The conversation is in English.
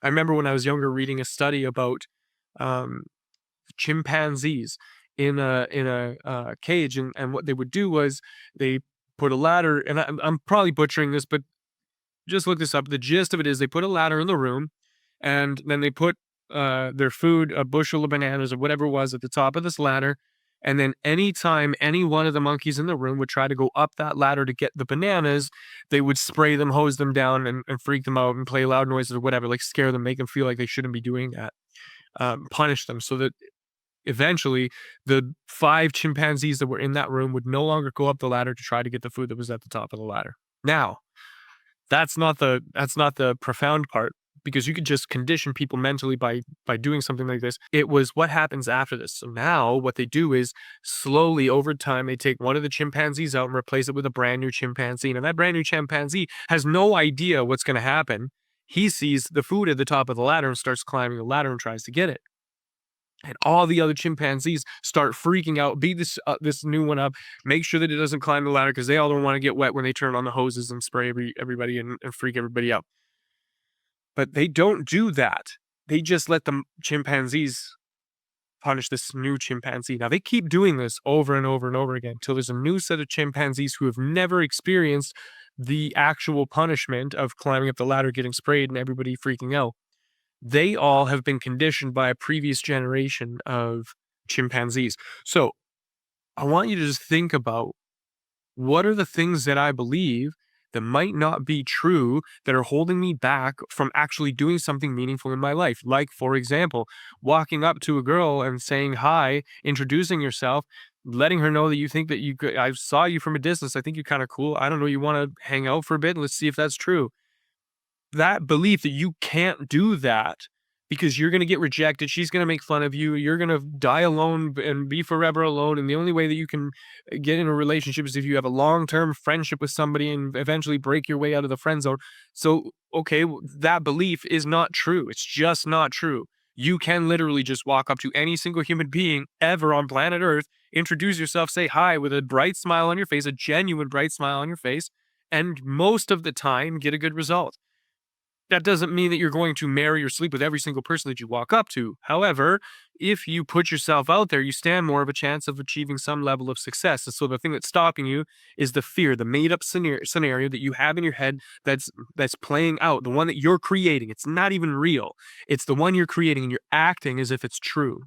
I remember when I was younger reading a study about um, chimpanzees in a cage, and what they would do was they put a ladder, and I'm probably butchering this, but just look this up. The gist of it is they put a ladder in the room, and then they put their food, a bushel of bananas or whatever it was, at the top of this ladder. And then anytime any one of the monkeys in the room would try to go up that ladder to get the bananas, they would spray them, hose them down, and freak them out and play loud noises or whatever, like scare them, make them feel like they shouldn't be doing that, punish them so that eventually the five chimpanzees that were in that room would no longer go up the ladder to try to get the food that was at the top of the ladder. Now, that's not the profound part, because you could just condition people mentally by doing something like this. It was what happens after this. So now what they do is slowly over time, they take one of the chimpanzees out and replace it with a brand new chimpanzee. And that brand new chimpanzee has no idea what's going to happen. He sees the food at the top of the ladder and starts climbing the ladder and tries to get it. And all the other chimpanzees start freaking out, beat this new one up, make sure that it doesn't climb the ladder because they all don't want to get wet when they turn on the hoses and spray everybody and freak everybody out. But they don't do that. They just let the chimpanzees punish this new chimpanzee. Now they keep doing this over and over and over again until there's a new set of chimpanzees who have never experienced the actual punishment of climbing up the ladder, getting sprayed, and everybody freaking out. They all have been conditioned by a previous generation of chimpanzees. So I want you to just think about, what are the things that I believe that might not be true that are holding me back from actually doing something meaningful in my life? Like, for example, walking up to a girl and saying hi, introducing yourself, letting her know that you think that I saw you from a distance. I think you're kind of cool. I don't know. You want to hang out for a bit? Let's see if that's true. That belief that you can't do that because you're gonna get rejected, she's gonna make fun of you, you're gonna die alone and be forever alone, and the only way that you can get in a relationship is if you have a long-term friendship with somebody and eventually break your way out of the friend zone. So, okay, that belief is not true. It's just not true. You can literally just walk up to any single human being ever on planet Earth, introduce yourself, say hi with a bright smile on your face, a genuine bright smile on your face, and most of the time get a good result. That doesn't mean that you're going to marry or sleep with every single person that you walk up to. However, if you put yourself out there, you stand more of a chance of achieving some level of success. And so the thing that's stopping you is the fear, the made up scenario that you have in your head that's playing out, the one that you're creating. It's not even real. It's the one you're creating and you're acting as if it's true.